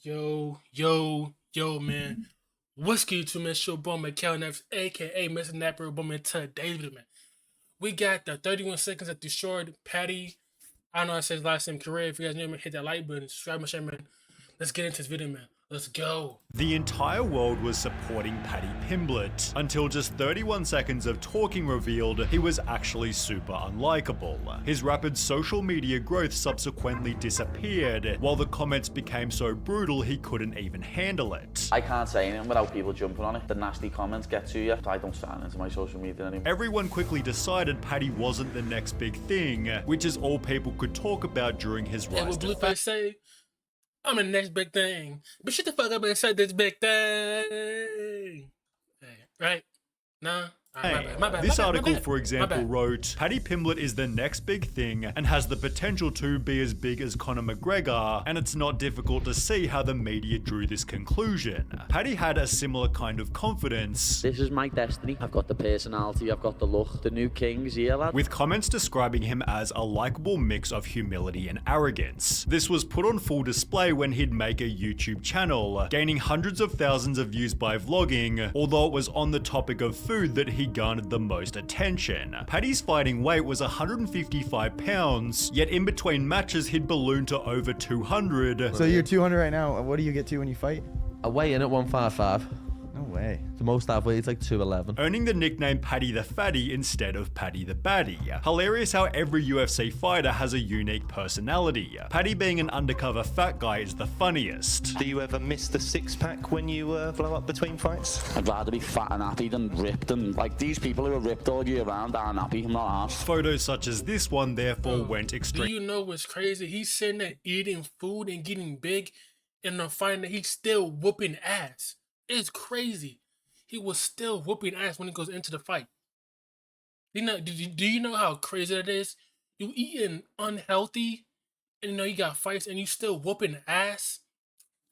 Yo, man. What's good to man? Show boy Mickal Neves, aka Mr. Napper, boy man. Today, man. We got the 31 seconds at the short. Paddy. I don't know how to say his last name. Career. If you guys know him, hit that like button. Subscribe my channel, man. Let's get into this video, man. Let's go. The entire world was supporting Paddy Pimblett, until just 31 seconds of talking revealed he was actually super unlikable. His rapid social media growth subsequently disappeared, while the comments became so brutal he couldn't even handle it. I can't say anything without people jumping on it. The nasty comments get to you. I don't sign into my social media anymore. Everyone quickly decided Paddy wasn't the next big thing, which is all people could talk about during his rise. And what Blueface say? I'm the next big thing. But shut the fuck up and say this big thing. Hey, right? Nah. My bad. This article, for example, wrote, Paddy Pimblett is the next big thing and has the potential to be as big as Conor McGregor, and it's not difficult to see how the media drew this conclusion. Paddy had a similar kind of confidence. This is my destiny. I've got the personality, I've got the look. The new king's here, lad. With comments describing him as a likable mix of humility and arrogance. This was put on full display when he'd make a YouTube channel, gaining hundreds of thousands of views by vlogging, although it was on the topic of food that he garnered the most attention. Paddy's fighting weight was 155 pounds, yet in between matches he'd ballooned to over 200. So you're 200 right now. What do you get to when you fight? I weigh in at 155. No way. The most I've weighed is like 211. Earning the nickname Paddy the Fatty instead of Paddy the Baddie. Hilarious how every UFC fighter has a unique personality. Paddy being an undercover fat guy is the funniest. Do you ever miss the six-pack when you blow up between fights? I'd rather be fat and happy than ripped, and like these people who are ripped all year round aren't happy. I'm not arsed. Photos such as this one therefore went extreme. Do you know what's crazy? He's sitting there eating food and getting big, and then finding that he's still whooping ass. It's crazy. He was still whooping ass when he goes into the fight. Do you know how crazy that is? You eating unhealthy, and you know you got fights, and you still whooping ass.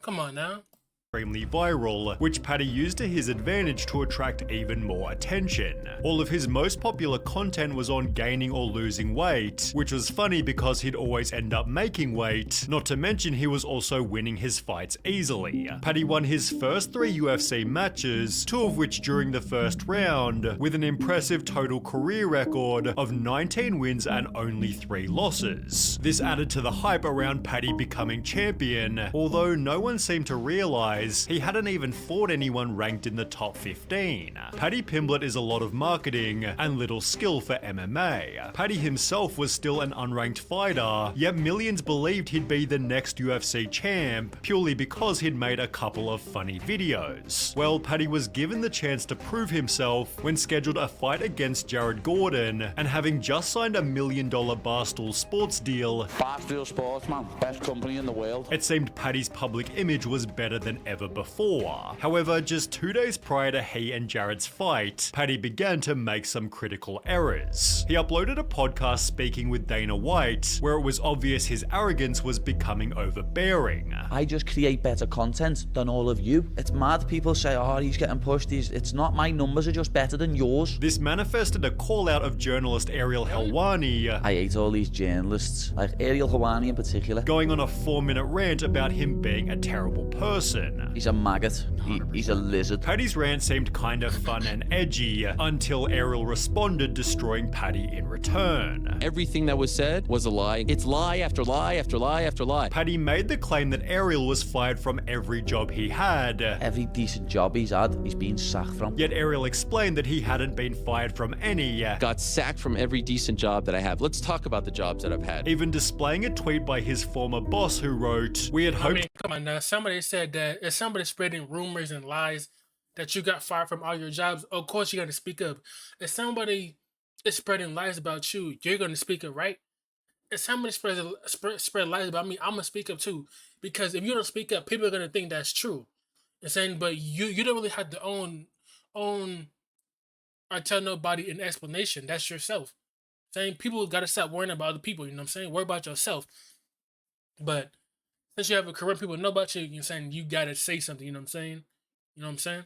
Come on now. Extremely viral, which Paddy used to his advantage to attract even more attention. All of his most popular content was on gaining or losing weight, which was funny because he'd always end up making weight, not to mention he was also winning his fights easily. Paddy won his first 3 UFC matches, 2 of which during the first round, with an impressive total career record of 19 wins and only 3 losses. This added to the hype around Paddy becoming champion, although no one seemed to realize he hadn't even fought anyone ranked in the top 15. Paddy Pimblett is a lot of marketing and little skill for MMA. Paddy himself was still an unranked fighter, yet millions believed he'd be the next UFC champ purely because he'd made a couple of funny videos. Well, Paddy was given the chance to prove himself when scheduled a fight against Jared Gordon, and having just signed a $1 million Barstool Sports deal, Barstool Sports, man. Best company in the world. it seemed Paddy's public image was better than ever before. However, just 2 days prior to he and Jared's fight, Paddy began to make some critical errors. He uploaded a podcast speaking with Dana White, where it was obvious his arrogance was becoming overbearing. I just create better content than all of you. It's mad. People say, oh, he's getting pushed. It's not. My numbers are just better than yours. This manifested a call out of journalist Ariel Helwani, I hate all these journalists, like Ariel Helwani in particular. going on a 4-minute rant about him being a terrible person. He's a maggot. He's a lizard. Paddy's rant seemed kind of fun and edgy, until Ariel responded, destroying Paddy in return. Everything that was said was a lie. It's lie after lie after lie after lie. Paddy made the claim that Ariel was fired from every job he had, Every decent job he's had, he's been sacked from. yet Ariel explained that he hadn't been fired from any, Got sacked from every decent job that I have. Let's talk about the jobs that I've had. even displaying a tweet by his former boss who wrote, "We had I hoped..." mean, come on now. Somebody said that if somebody's spreading rumors and lies that you got fired from all your jobs, of course you got to speak up. If somebody is spreading lies about you, you're going to speak up, right? If somebody spread lies about me, I'm going to speak up too. Because if you don't speak up, people are going to think that's true. And saying, but you don't really have to own or tell nobody an explanation. That's yourself. Saying people got to stop worrying about other people. You know what I'm saying? Worry about yourself. But since you have a career, people know about you. You're saying you got to say something. You know what I'm saying? You know what I'm saying?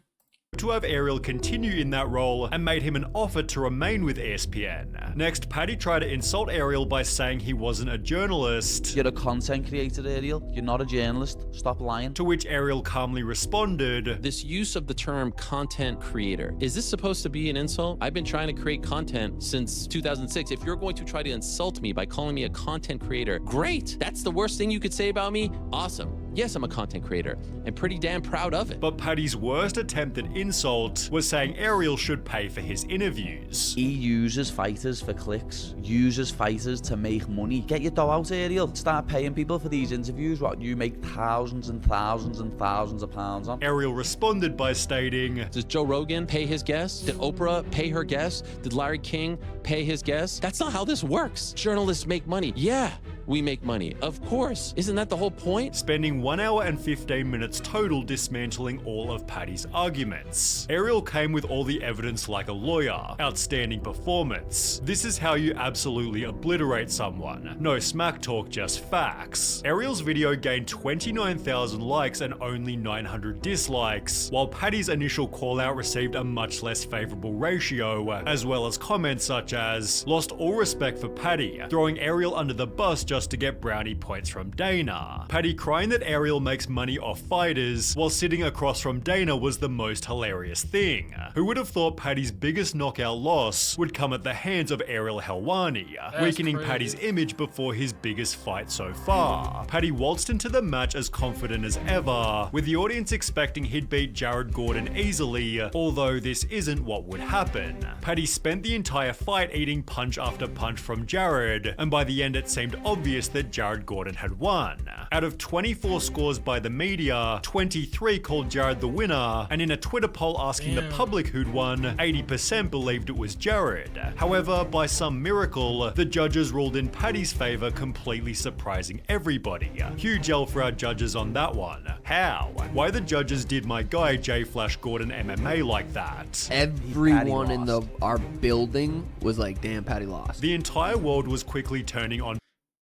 to have Ariel continue in that role and made him an offer to remain with ESPN. Next, Paddy tried to insult Ariel by saying he wasn't a journalist, You're a content creator, Ariel. You're not a journalist. Stop lying. to which Ariel calmly responded, This use of the term content creator, is this supposed to be an insult? I've been trying to create content since 2006. If you're going to try to insult me by calling me a content creator, great. That's the worst thing you could say about me? Awesome. Yes, I'm a content creator and pretty damn proud of it. but Paddy's worst attempt at insult was saying Ariel should pay for his interviews. He uses fighters for clicks, uses fighters to make money. Get your dough out, Ariel. Start paying people for these interviews, what you make thousands and thousands and thousands of pounds on. Ariel responded by stating, Does Joe Rogan pay his guests? Did Oprah pay her guests? Did Larry King pay his guests? That's not how this works. Journalists make money. Yeah, we make money. Of course. Isn't that the whole point? spending 1 hour and 15 minutes total dismantling all of Paddy's arguments. Ariel came with all the evidence like a lawyer. Outstanding performance. This is how you absolutely obliterate someone. No smack talk, just facts. Ariel's video gained 29,000 likes and only 900 dislikes, while Paddy's initial call out received a much less favorable ratio, as well as comments such as, lost all respect for Paddy, throwing Ariel under the bus just to get brownie points from Dana. Paddy crying that Ariel makes money off fighters while sitting across from Dana was the most hilarious thing. Who would have thought Paddy's biggest knockout loss would come at the hands of Ariel Helwani, weakening crazy. Paddy's image before his biggest fight so far. Paddy waltzed into the match as confident as ever, with the audience expecting he'd beat Jared Gordon easily, although this isn't what would happen. Paddy spent the entire fight eating punch after punch from Jared, and by the end it seemed obvious that Jared Gordon had won. Out of 24 scores by the media, 23 called Jared the winner, and in a Twitter poll asking the Damn. public who'd won, 80% believed it was Jared. However, by some miracle, the judges ruled in Paddy's favor, completely surprising everybody. Huge L for our judges on that one. How? Why the judges did my guy J Flash Gordon MMA like that? Everyone in lost. our building was like, damn, Paddy lost. The entire world was quickly turning on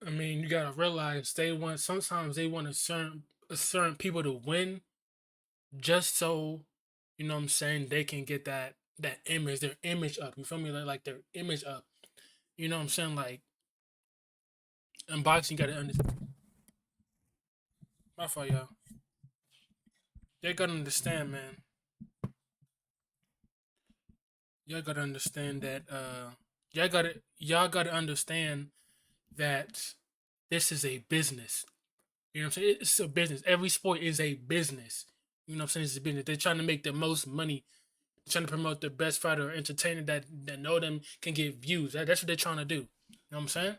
I mean, you gotta realize sometimes they want a certain people to win just so, you know what I'm saying, they can get that image, their image up. You feel me? Like their image up. You know what I'm saying? Like in boxing, you gotta understand. My fault, y'all. They gotta understand, man. Y'all gotta understand that y'all gotta understand that this is a business. You know what I'm saying? It's a business. Every sport is a business. You know what I'm saying? It's a business. They're trying to make the most money. They're trying to promote the best fighter or entertainer that know them can get views. That's what they're trying to do. You know what I'm saying?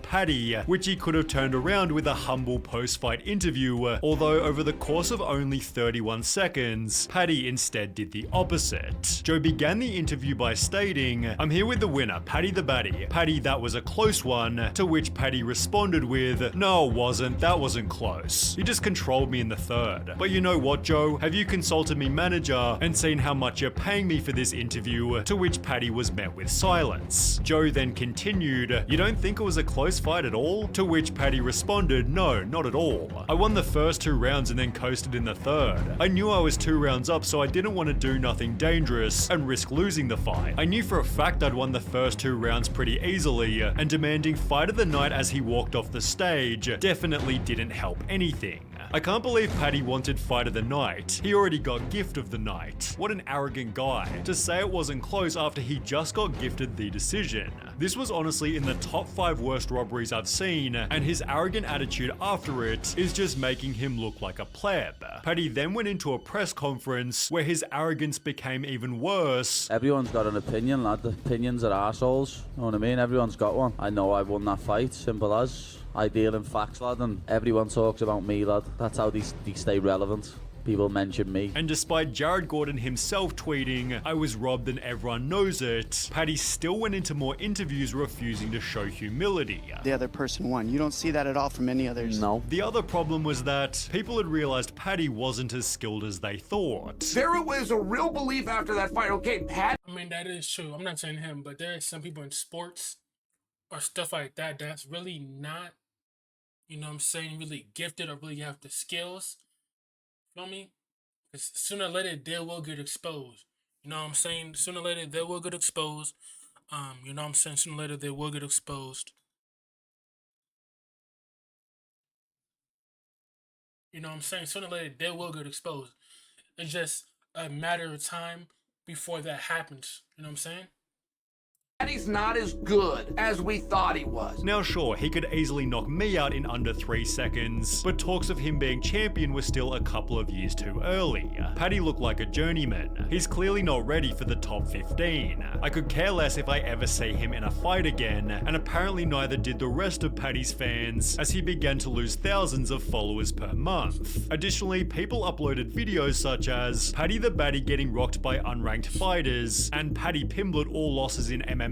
Paddy, which he could have turned around with a humble post-fight interview, although over the course of only 31 seconds, Paddy instead did the opposite. Joe began the interview by stating, "I'm here with the winner, Paddy the Baddy. Paddy, that was a close one," to which Paddy responded with, "No, it wasn't, that wasn't close. You just controlled me in the third. But you know what, Joe? Have you consulted me manager and seen how much you're paying me for this interview?" To which Paddy was met with silence. Joe then continued, "You don't think it was a close fight at all?" To which Paddy responded, "No, not at all. I won the first 2 rounds and then coasted in the third. I knew I was 2 rounds up, so I didn't want to do nothing dangerous and risk losing the fight. I knew for a fact I'd won the first 2 rounds pretty easily, and demanding fight of the night as he walked off the stage definitely didn't help anything. I can't believe Paddy wanted fight of the night. He already got gift of the night. What an arrogant guy to say it wasn't close after he just got gifted the decision. This was honestly in the top 5 worst robberies I've seen, and his arrogant attitude after it is just making him look like a pleb." Paddy then went into a press conference where his arrogance became even worse. Everyone's got an opinion, lad. The opinions are arseholes. You know what I mean? Everyone's got one. I know I won that fight. Simple as. I deal in facts, lad, and everyone talks about me, lad. That's how they stay relevant. People mention me. And despite Jared Gordon himself tweeting, "I was robbed and everyone knows it," Paddy still went into more interviews refusing to show humility. The other person won. You don't see that at all from any others. No. The other problem was that people had realized Paddy wasn't as skilled as they thought. There was a real belief after that fight. Okay, Pat. I mean, that is true. I'm not saying him, but there are some people in sports or stuff like that that's really not, you know what I'm saying, really gifted or really have the skills. Feel me? 'Cause sooner or later they will get exposed. You know what I'm saying? Sooner or later they will get exposed. You know what I'm saying? Sooner or later they will get exposed. You know what I'm saying? Sooner or later they will get exposed. It's just a matter of time before that happens. You know what I'm saying? Paddy's not as good as we thought he was. Now sure, he could easily knock me out in under 3 seconds, but talks of him being champion was still a couple of years too early. Paddy looked like a journeyman. He's clearly not ready for the top 15. I could care less if I ever see him in a fight again, and apparently neither did the rest of Paddy's fans, as he began to lose thousands of followers per month. Additionally, people uploaded videos such as Paddy the Baddie getting rocked by unranked fighters, and Paddy Pimblett all losses in MMA,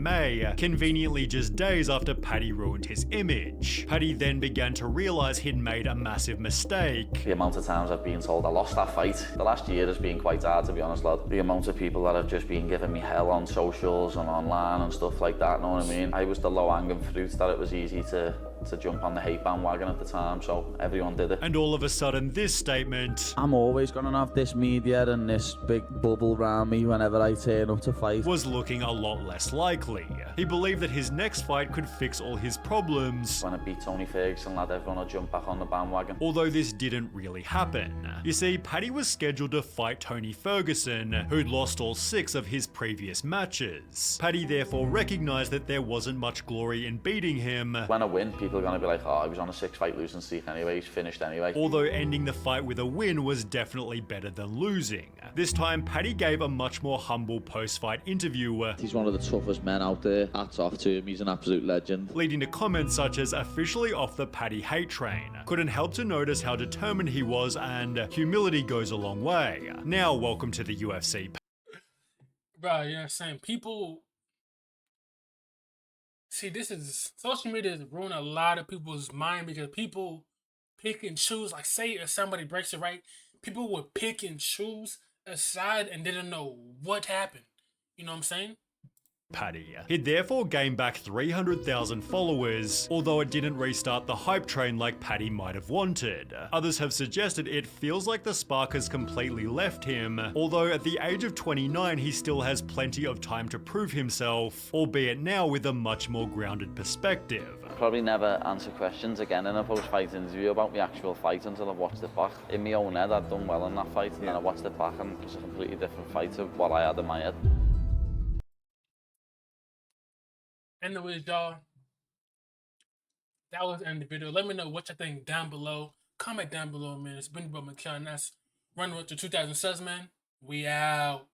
conveniently just days after Paddy ruined his image. Paddy then began to realise he'd made a massive mistake. The amount of times I've been told I lost that fight. The last year has been quite hard, to be honest, lad. The amount of people that have just been giving me hell on socials and online and stuff like that, know what I mean? I was the low-hanging fruit that it was easy to jump on the hate bandwagon at the time, so everyone did it. And all of a sudden, this statement, I'm always going to have this media and this big bubble around me whenever I turn up to fight, was looking a lot less likely. He believed that his next fight could fix all his problems. When I beat Tony Ferguson, lad, everyone will jump back on the bandwagon. Although this didn't really happen. You see, Paddy was scheduled to fight Tony Ferguson, who'd lost all 6 of his previous matches. Paddy therefore recognised that there wasn't much glory in beating him. When I win, people are going to be like, oh, I was on a 6-fight losing streak anyway, he's finished anyway. Although ending the fight with a win was definitely better than losing. This time, Paddy gave a much more humble post-fight interview. He's one of the toughest men out there. Hats off to him, he's an absolute legend. Leading to comments such as officially off the Paddy hate train. Couldn't help to notice how determined he was, and humility goes a long way. Now, welcome to the UFC. Bro, you know what I'm saying? People. See, this is social media has ruined a lot of people's mind because people pick and choose. Like, say if somebody breaks it right, people would pick and choose a side and didn't know what happened. You know what I'm saying? Paddy. He'd therefore gained back 300,000 followers, although it didn't restart the hype train like Paddy might have wanted. Others have suggested it feels like the spark has completely left him, although at the age of 29 he still has plenty of time to prove himself, albeit now with a much more grounded perspective. Probably never answer questions again in a post-fight interview about the actual fight until I've watched it back. In my own head, I'd done well in that fight, and then I watched it back and it's a completely different fight to what I had in my head. Anyways, y'all, that was the end of the video. Let me know what you think down below. Comment down below, man. It's been your boy Mickal, and that's Running with the 2000 subs, man. We out.